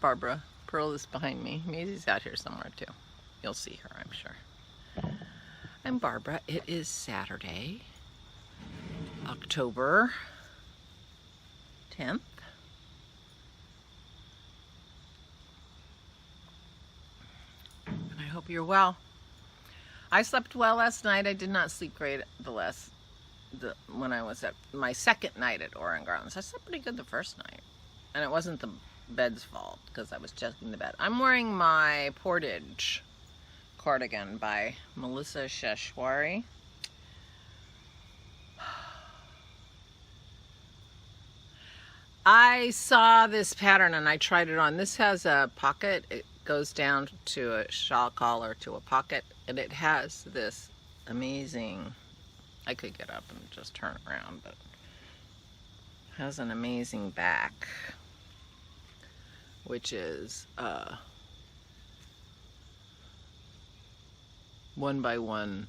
Barbara. Pearl is behind me. Maisie's out here somewhere too. You'll see her, I'm sure. I'm Barbara. It is Saturday, October 10th. And I hope you're well. I slept well last night. I did not sleep great when I was at my second night at Oregon Gardens. I slept pretty good the first night. And it wasn't the bed's fault because I was checking the bed. I'm wearing my Portage cardigan by Melissa Shashwary. I saw this pattern and I tried it on. This has a pocket. It goes down to a shawl collar to a pocket, and it has this amazing, I could get up and just turn it around, but it has an amazing back, which is 1x1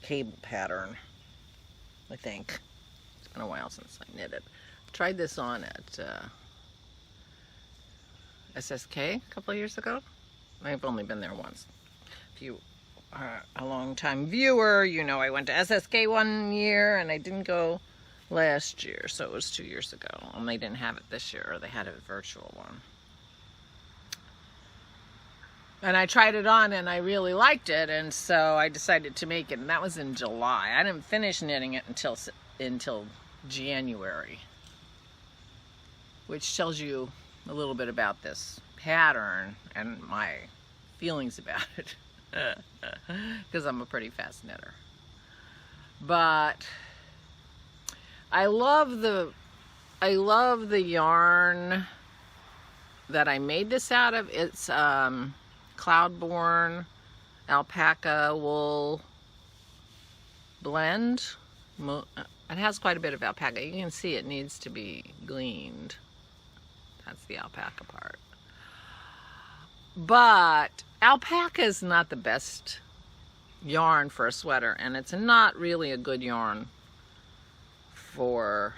cable pattern, I think. It's been a while since I knitted. Tried this on at SSK a couple of years ago. I've only been there once. If you are a long-time viewer, you know I went to SSK one year and I didn't go last year, so it was 2 years ago. And they didn't have it this year, or they had a virtual one. And I tried it on and I really liked it, and so I decided to make it, and that was in July. I didn't finish knitting it until January, which tells you a little bit about this pattern and my feelings about it, because I'm a pretty fast knitter. But I love the yarn that I made this out of. It's Cloudborn alpaca wool blend. It has quite a bit of alpaca. You can see it needs to be gleaned. That's the alpaca part. But alpaca is not the best yarn for a sweater, and it's not really a good yarn for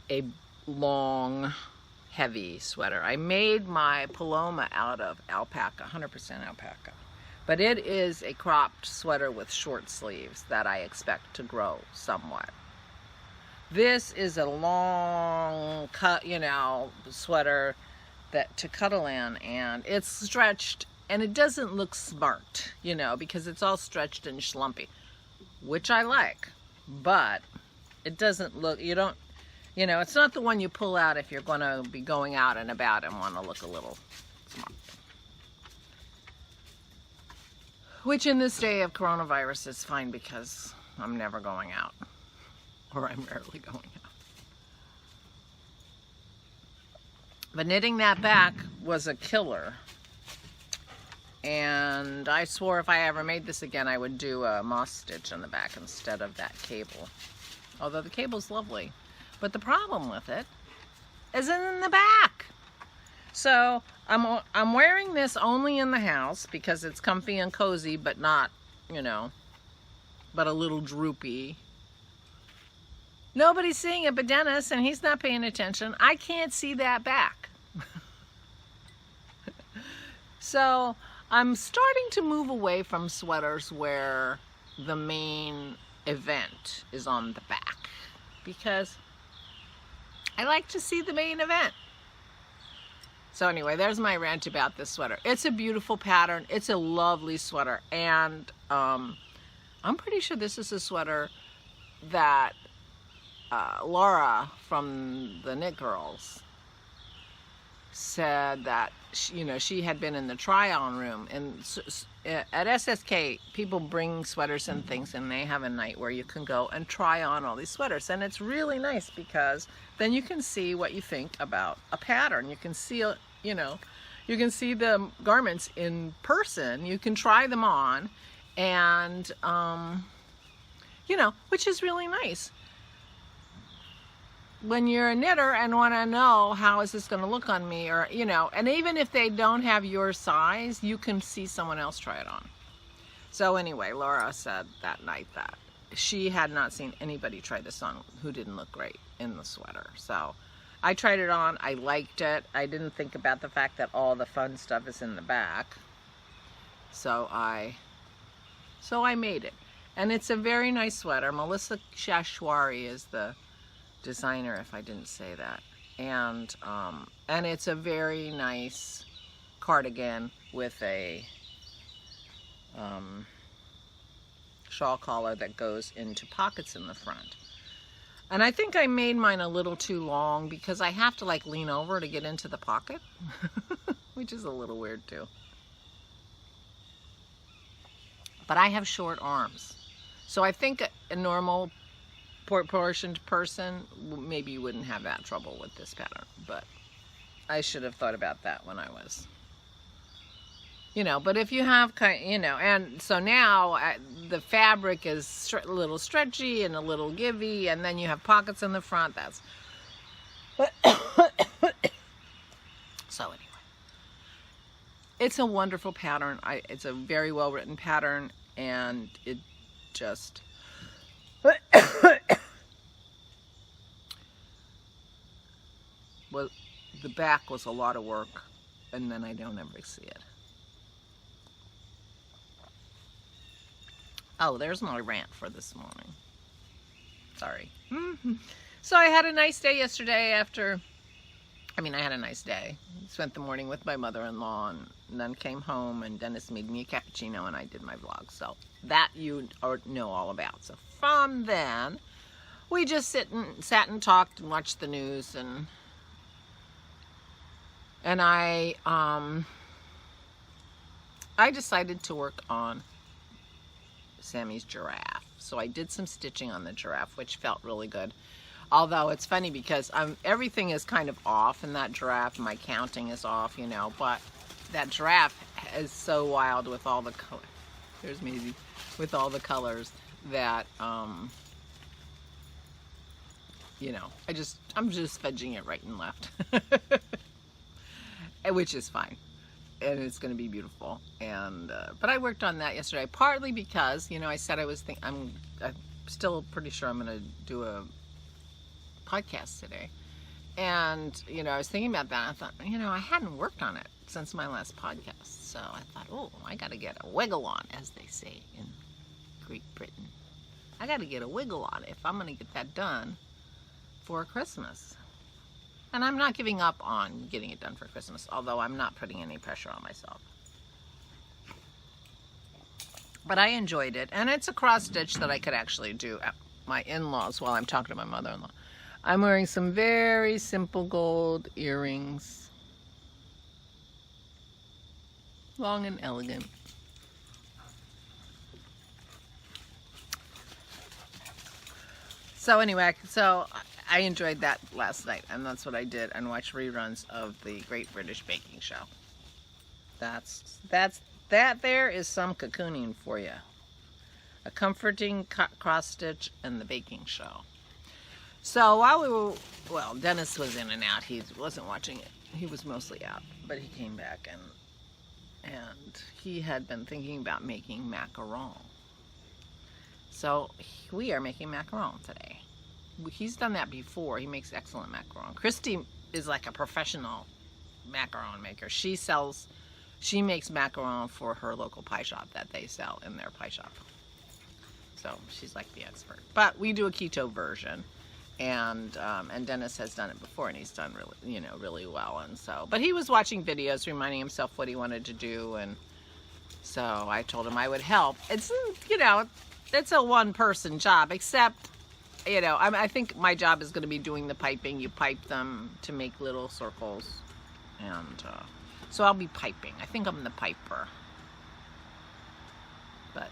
a long, heavy sweater. I made my Paloma out of alpaca, 100% alpaca. But it is a cropped sweater with short sleeves that I expect to grow somewhat. This is a long cut, sweater to cuddle in, and it's stretched, and it doesn't look smart, because it's all stretched and schlumpy, which I like, but it doesn't look, it's not the one you pull out if you're going to be going out and about and want to look a little smart. Which in this day of coronavirus is fine, because I'm never going out. Or I'm rarely going out. But knitting that back was a killer. And I swore if I ever made this again, I would do a moss stitch on the back instead of that cable. Although the cable's lovely. But the problem with it is in the back. So I'm wearing this only in the house because it's comfy and cozy, but not, but a little droopy. Nobody's seeing it but Dennis, and he's not paying attention. I can't see that back. So I'm starting to move away from sweaters where the main event is on the back, because I like to see the main event. So anyway, there's my rant about this sweater. It's a beautiful pattern. It's a lovely sweater. And I'm pretty sure this is a sweater that Laura from the Knit Girls said that, she had been in the try-on room. And at SSK, people bring sweaters and things, and they have a night where you can go and try on all these sweaters. And it's really nice, because then you can see what you think about a pattern. You can see, you can see the garments in person. You can try them on, and, which is really nice. When you're a knitter and want to know how is this going to look on me, or, and even if they don't have your size, you can see someone else try it on. So anyway, Laura said that night that she had not seen anybody try this on who didn't look great. in the sweater. So I tried it on. I liked it. I didn't think about the fact that all the fun stuff is in the back. So I made it. And it's a very nice sweater. Melissa Shashwary is the designer, if I didn't say that. And it's a very nice cardigan with a shawl collar that goes into pockets in the front. And I think I made mine a little too long because I have to like lean over to get into the pocket, which is a little weird too. But I have short arms. So I think a normal proportioned person, maybe you wouldn't have that trouble with this pattern, but I should have thought about that when I was, you know, but if you have kind, you know, and so now the fabric is a little stretchy and a little givey, and then you have pockets in the front. That's so anyway, it's a wonderful pattern. It's a very well written pattern, and it just well, the back was a lot of work, and then I don't ever see it. Oh, there's my rant for this morning. Sorry. So I had a nice day yesterday after, I had a nice day. Spent the morning with my mother-in-law and then came home, and Dennis made me a cappuccino and I did my vlog. So that you know all about. So from then, we just sat and talked and watched the news, and I decided to work on Sammy's giraffe. So I did some stitching on the giraffe, which felt really good. Although it's funny because everything is kind of off in that giraffe. My counting is off, you know, but that giraffe is so wild with all the colors. There's Maisie. With all the colors that, you know, I'm just fudging it right and left. Which is fine. And it's going to be beautiful. And but I worked on that yesterday, partly because, you know, I said I'm still pretty sure I'm going to do a podcast today. And, you know, I was thinking about that. I thought, you know, I hadn't worked on it since my last podcast. So I thought, oh, I got to get a wiggle on, as they say in Great Britain. I got to get a wiggle on if I'm going to get that done for Christmas. And I'm not giving up on getting it done for Christmas, although I'm not putting any pressure on myself. But I enjoyed it, and it's a cross stitch that I could actually do at my in-laws while I'm talking to my mother-in-law. I'm wearing some very simple gold earrings. Long and elegant. So anyway, I enjoyed that last night, and that's what I did, and watched reruns of the Great British Baking Show. That there is some cocooning for you. A comforting cross stitch and the baking show. So while Dennis was in and out. He wasn't watching it. He was mostly out, but he came back and he had been thinking about making macaron. So we are making macaron today. He's done that before. He makes excellent macaron. Christy is like a professional macaron maker. She makes macaron for her local pie shop that they sell in their pie shop. So she's like the expert. But we do a keto version, and Dennis has done it before, and he's done really well. And so, but he was watching videos, reminding himself what he wanted to do, and so I told him I would help. It's it's a one-person job, except. I think my job is going to be doing the piping. You pipe them to make little circles. And so I'll be piping. I think I'm the piper. But,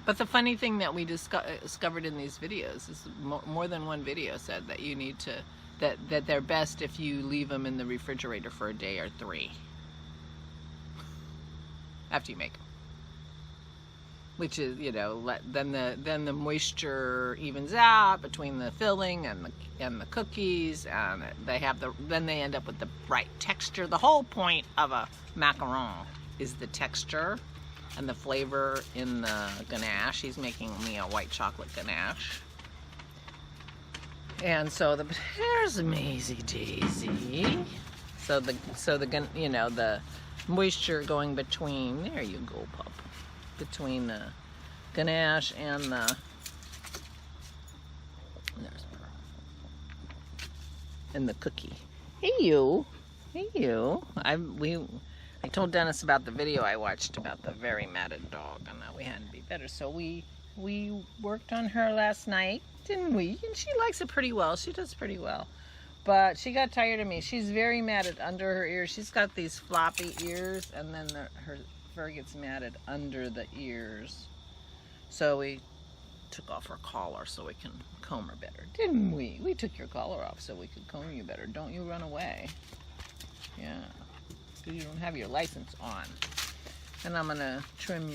But the funny thing that we discovered in these videos is more than one video said that you need to, that they're best if you leave them in the refrigerator for a day or 3. After you make them. Which is, then the moisture evens out between the filling and the cookies, and then they end up with the right texture. The whole point of a macaron is the texture and the flavor in the ganache. He's making me a white chocolate ganache, And so there's Maisie Daisy. So the you know, the moisture going between, there you go, pup, between the ganache and the, there's Pearl, and the cookie. Hey you, I told Dennis about the video I watched about the very matted dog, and that we had to be better. So we worked on her last night, didn't we? And she likes it pretty well. She does pretty well. But she got tired of me. She's very matted under her ears. She's got these floppy ears, and then her fur gets matted under the ears. So we took off her collar so we can comb her better, didn't we? We took your collar off so we could comb you better. Don't you run away. Yeah, because you don't have your license on. And I'm gonna trim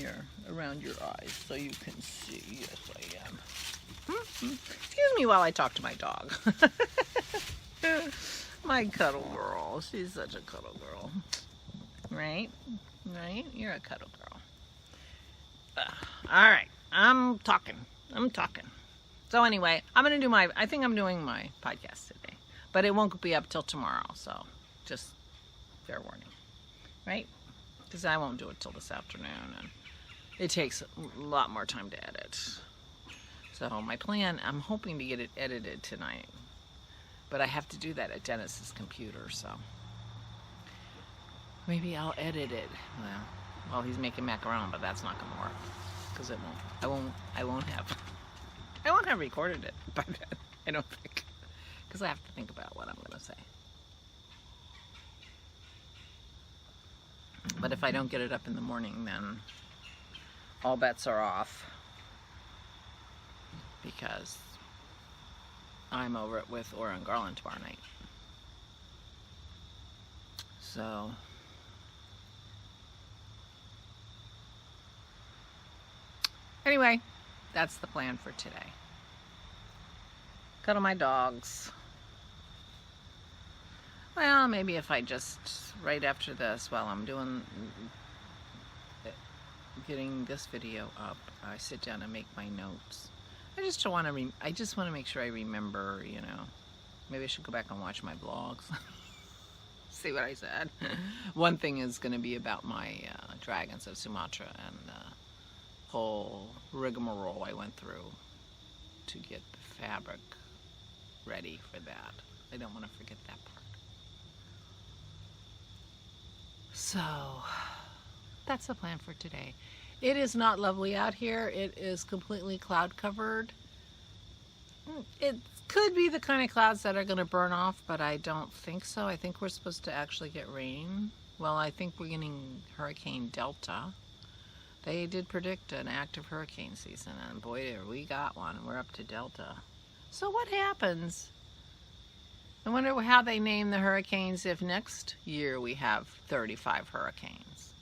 around your eyes so you can see. Yes, I am. Excuse me while I talk to my dog. My cuddle girl. She's such a cuddle girl. Right? Right? You're a cuddle girl. All right. I'm talking. So anyway, I think I'm doing my podcast today. But it won't be up till tomorrow, so just fair warning. Right? Because I won't do it till this afternoon, and it takes a lot more time to edit. So my plan, I'm hoping to get it edited tonight, but I have to do that at Dennis's computer, so maybe I'll edit it while he's making macaroni, but that's not gonna work because I won't have recorded it by then. I don't think, because I have to think about what I'm gonna say. But if I don't get it up in the morning, then all bets are off, because I'm over it with Ora and Garland tomorrow night. So anyway, that's the plan for today. Cuddle my dogs. Well, maybe if I just, right after this, while I'm getting this video up, I sit down and make my notes. I just want to make sure I remember, you know, maybe I should go back and watch my vlogs. See what I said. One thing is going to be about my dragons of Sumatra and the whole rigmarole I went through to get the fabric ready for that. I don't want to forget that part. So that's the plan for today. It is not lovely out here. It is completely cloud covered. It could be the kind of clouds that are going to burn off, but I don't think so. I think we're supposed to actually get rain. Well, I think we're getting Hurricane Delta. They did predict an active hurricane season, and boy, we got one. We're up to Delta. So what happens? I wonder how they name the hurricanes if next year we have 35 hurricanes.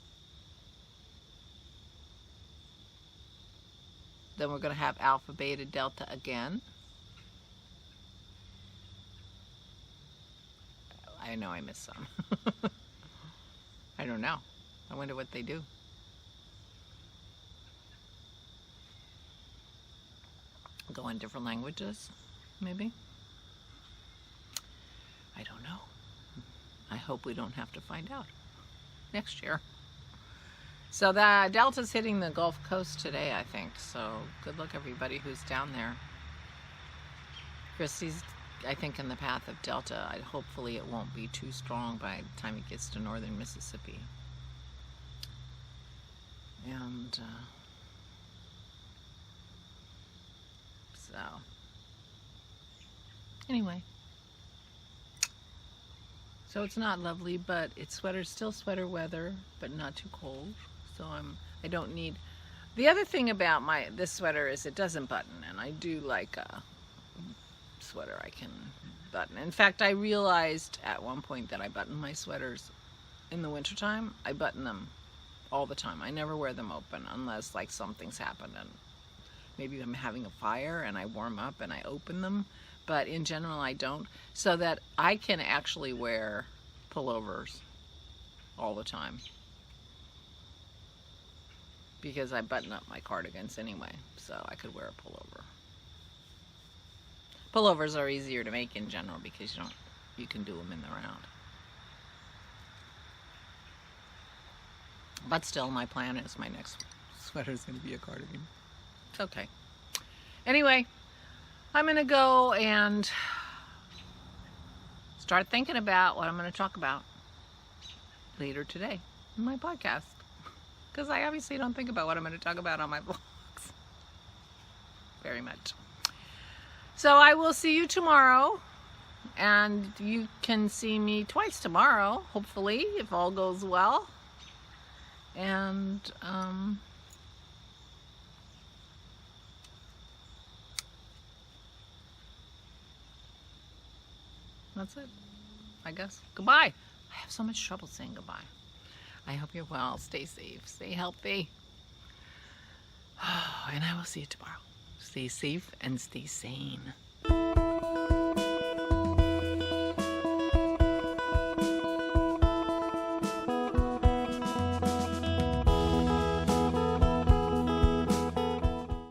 Then we're going to have Alpha, Beta, Delta again. I know I missed some. I don't know. I wonder what they do. Go in different languages, maybe? I don't know. I hope we don't have to find out next year. So the Delta's hitting the Gulf Coast today, I think. So good luck everybody who's down there. Christy's, I think, in the path of Delta. Hopefully it won't be too strong by the time it gets to northern Mississippi. And so anyway. So it's not lovely, but it's still sweater weather, but not too cold. So I don't need. The other thing about this sweater is it doesn't button, and I do like a sweater I can button. In fact, I realized at one point that I button my sweaters in the wintertime. I button them all the time. I never wear them open unless like something's happened and maybe I'm having a fire and I warm up and I open them. But in general, I don't, so that I can actually wear pullovers all the time because I button up my cardigans anyway, so I could wear a pullover. Pullovers are easier to make in general because you can do them in the round. But still, my plan is my next sweater is going to be a cardigan. It's okay. Anyway, I'm going to go and start thinking about what I'm going to talk about later today in my podcast. Because I obviously don't think about what I'm going to talk about on my vlogs very much. So I will see you tomorrow. And you can see me twice tomorrow, hopefully, if all goes well. And that's it, I guess. Goodbye. I have so much trouble saying goodbye. I hope you're well. Stay safe. Stay healthy. And I will see you tomorrow. Stay safe and stay sane.